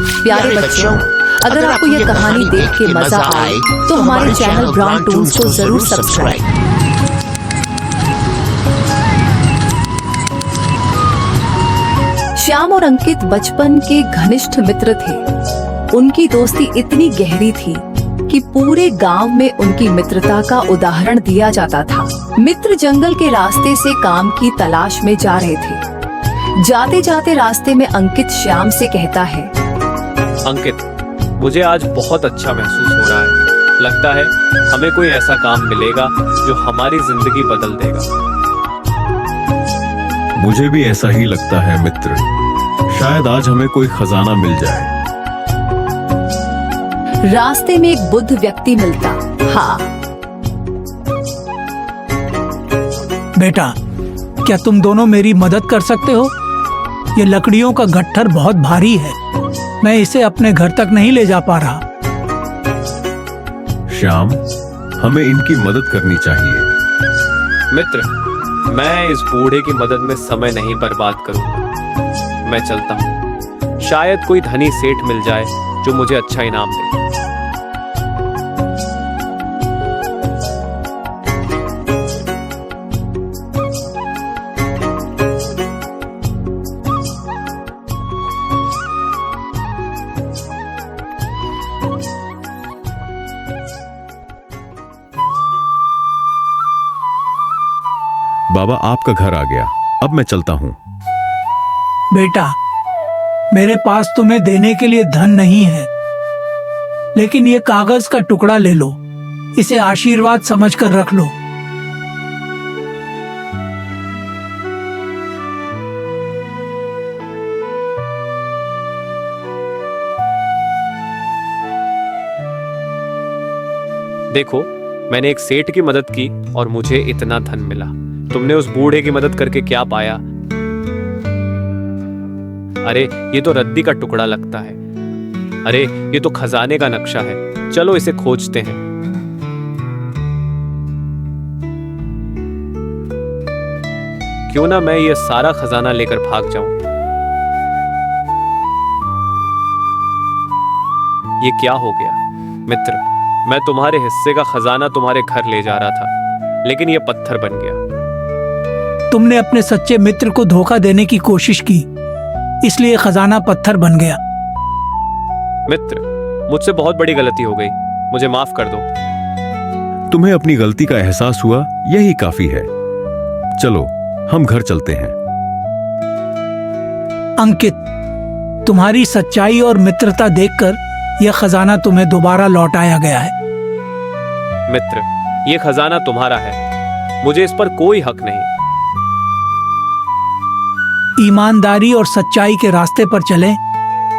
प्यारे बच्चों, अगर आपको यह कहानी देख के मजा आए तो हमारे चैनल ब्राउन टून्स को जरूर सब्सक्राइब। श्याम और अंकित बचपन के घनिष्ठ मित्र थे। उनकी दोस्ती इतनी गहरी थी कि पूरे गांव में उनकी मित्रता का उदाहरण दिया जाता था। मित्र जंगल के रास्ते से काम की तलाश में जा रहे थे। जाते जाते रास्ते में अंकित श्याम से कहता है, अंकित, मुझे आज बहुत अच्छा महसूस हो रहा है। लगता है हमें कोई ऐसा काम मिलेगा जो हमारी जिंदगी बदल देगा। मुझे भी ऐसा ही लगता है मित्र। शायद आज हमें कोई खजाना मिल जाए। रास्ते में एक बुद्ध व्यक्ति मिलता। हाँ बेटा, क्या तुम दोनों मेरी मदद कर सकते हो? ये लकड़ियों का गट्ठर बहुत भारी है, मैं इसे अपने घर तक नहीं ले जा पा रहा। श्याम, हमें इनकी मदद करनी चाहिए। मित्र, मैं इस बूढ़े की मदद में समय नहीं बर्बाद करूंगा। मैं चलता हूँ। शायद कोई धनी सेठ मिल जाए जो मुझे अच्छा इनाम दे। बाबा, आपका घर आ गया। अब मैं चलता हूँ। बेटा, मेरे पास तुम्हें देने के लिए धन नहीं है, लेकिन ये कागज का टुकड़ा ले लो। इसे आशीर्वाद समझकर रख लो। देखो, मैंने एक सेठ की मदद की और मुझे इतना धन मिला। तुमने उस बूढ़े की मदद करके क्या पाया? अरे, ये तो रद्दी का टुकड़ा लगता है। अरे, ये तो खजाने का नक्शा है। चलो इसे खोजते हैं। क्यों ना मैं ये सारा खजाना लेकर भाग जाऊं। ये क्या हो गया? मित्र, मैं तुम्हारे हिस्से का खजाना तुम्हारे घर ले जा रहा था, लेकिन ये पत्थर बन गया। तुमने अपने सच्चे मित्र को धोखा देने की कोशिश की, इसलिए खजाना पत्थर बन गया। मित्र, मुझसे बहुत बड़ी गलती हो गई। मुझे माफ कर दो। तुम्हें अपनी गलती का एहसास हुआ, यही काफी है। चलो, हम घर चलते हैं। अंकित, तुम्हारी सच्चाई और मित्रता देखकर यह खजाना तुम्हें दोबारा लौटाया गया है। मित्र, ये खजाना तुम्हारा है। मुझे इस पर कोई हक नहीं। ईमानदारी और सच्चाई के रास्ते पर चलें,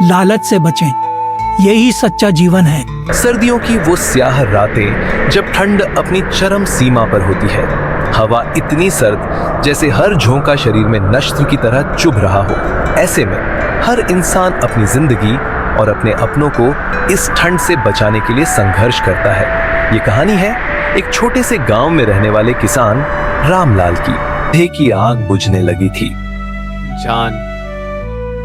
लालच से बचें। यही सच्चा जीवन है। सर्दियों की वो स्याह रातें जब ठंड अपनी चरम सीमा पर होती है। हवा इतनी सर्द जैसे हर झोंका शरीर में नश्त्र की तरह चुभ रहा हो। ऐसे में हर इंसान अपनी जिंदगी और अपने अपनों को इस ठंड से बचाने के लिए संघर्ष करता है। ये कहानी है एक छोटे से गांव में रहने वाले किसान रामलाल की। देह की आग बुझने लगी थी। जान,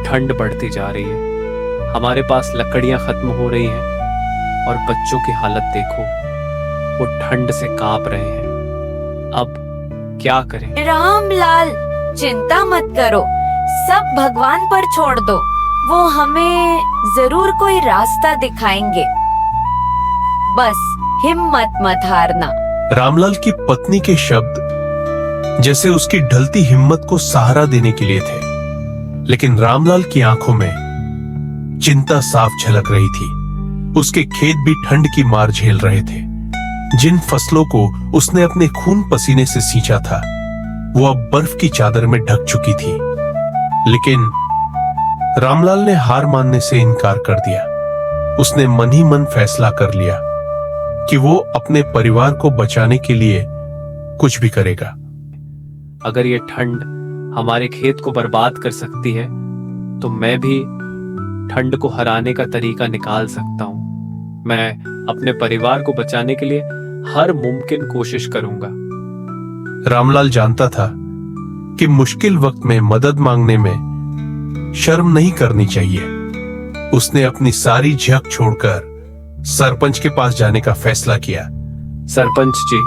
ठंड बढ़ती जा रही है। हमारे पास लकड़ियां खत्म हो रही हैं और बच्चों की हालत देखो, वो ठंड से कांप रहे हैं। अब क्या करें? रामलाल, चिंता मत करो, सब भगवान पर छोड़ दो। वो हमें जरूर कोई रास्ता दिखाएंगे। बस हिम्मत मत हारना। रामलाल की पत्नी के शब्द जैसे उसकी ढलती हिम्मत को सहारा देने के लिए थे, लेकिन रामलाल की आंखों में चिंता साफ झलक रही थी। उसके खेत भी ठंड की मार झेल रहे थे। जिन फसलों को उसने अपने खून पसीने से सींचा था, वो अब बर्फ की चादर में ढक चुकी थी। लेकिन रामलाल ने हार मानने से इनकार कर दिया। उसने मन ही मन फैसला कर लिया कि वो अपने परिवार को बचाने के लिए कुछ भी करेगा। अगर ये ठंड हमारे खेत को बर्बाद कर सकती है, तो मैं भी ठंड को हराने का तरीका निकाल सकता हूं। मैं अपने परिवार को बचाने के लिए हर मुमकिन कोशिश करूंगा। रामलाल जानता था कि मुश्किल वक्त में मदद मांगने में शर्म नहीं करनी चाहिए। उसने अपनी सारी झक छोड़कर सरपंच के पास जाने का फैसला किया। सरपंच जी,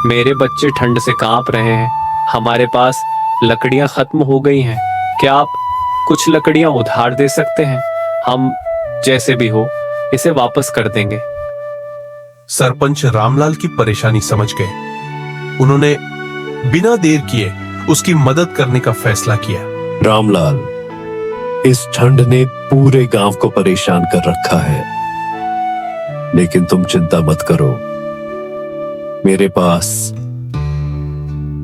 मेरे बच्चे ठंड से कांप रहे हैं। हमारे पास लकड़ियां खत्म हो गई हैं। क्या आप कुछ लकड़ियां उधार दे सकते हैं? हम जैसे भी हो इसे वापस कर देंगे। सरपंच रामलाल की परेशानी समझ गए। उन्होंने बिना देर किए उसकी मदद करने का फैसला किया। रामलाल, इस ठंड ने पूरे गांव को परेशान कर रखा है, लेकिन तुम चिंता मत करो। मेरे पास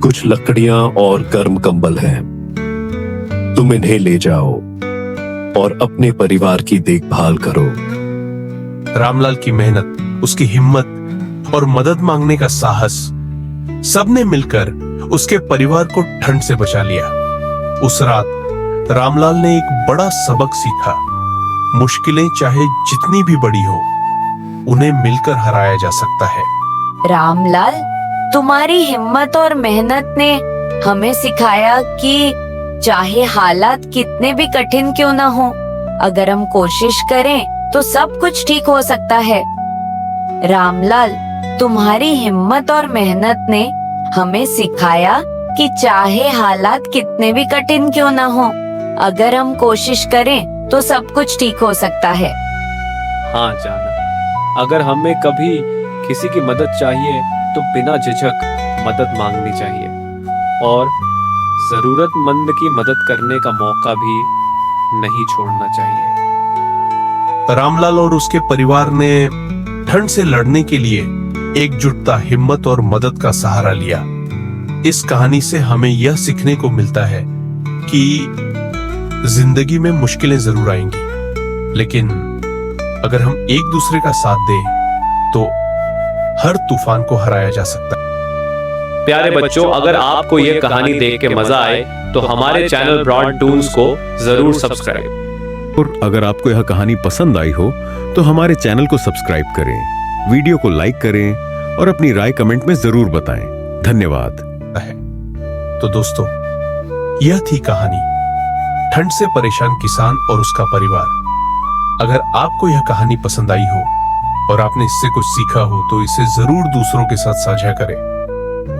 कुछ लकड़ियां और गर्म कंबल हैं। तुम इन्हें ले जाओ और अपने परिवार की देखभाल करो। रामलाल की मेहनत, उसकी हिम्मत और मदद मांगने का साहस, सबने मिलकर उसके परिवार को ठंड से बचा लिया। उस रात रामलाल ने एक बड़ा सबक सीखा। मुश्किलें चाहे जितनी भी बड़ी हो, उन्हें मिलकर हराया जा सकता है। रामलाल, तुम्हारी हिम्मत और मेहनत ने हमें सिखाया कि चाहे हालात कितने भी कठिन क्यों ना हो, अगर हम कोशिश करें तो सब कुछ ठीक हो सकता है। रामलाल, तुम्हारी हिम्मत और मेहनत ने हमें सिखाया कि चाहे हालात कितने भी कठिन क्यों ना हो, अगर हम कोशिश करें तो सब कुछ ठीक हो सकता है। हाँ जाना, अगर हमें कभी किसी की मदद चाहिए तो बिना झिझक मदद मांगनी चाहिए और जरूरतमंद की मदद करने का मौका भी नहीं छोड़ना चाहिए। रामलाल और उसके परिवार ने ठंड से लड़ने के लिए एकजुटता, हिम्मत और मदद का सहारा लिया। इस कहानी से हमें यह सीखने को मिलता है कि जिंदगी में मुश्किलें जरूर आएंगी, लेकिन अगर हम एक दूसरे का साथ दें तो हर तूफान को हराया जा सकता है। प्यारे बच्चों, अगर आपको यह कहानी देख के मजा आए तो हमारे चैनल ब्रॉड टून्स को जरूर सब्सक्राइब। और अगर आपको यह कहानी पसंद आई हो तो हमारे चैनल को सब्सक्राइब करें, वीडियो को लाइक करें और अपनी राय कमेंट में जरूर बताएं। धन्यवाद। तो दोस्तों, यह थी कहानी ठंड से परेशान किसान और उसका परिवार। अगर आपको यह कहानी पसंद आई हो और आपने इससे कुछ सीखा हो तो इसे जरूर दूसरों के साथ साझा करें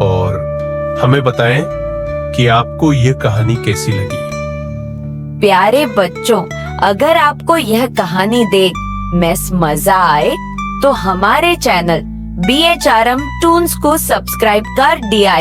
और हमें बताएं कि आपको यह कहानी कैसी लगी। प्यारे बच्चों, अगर आपको यह कहानी देख मजा आए तो हमारे चैनल BHRM टून्स को सब्सक्राइब कर दिया।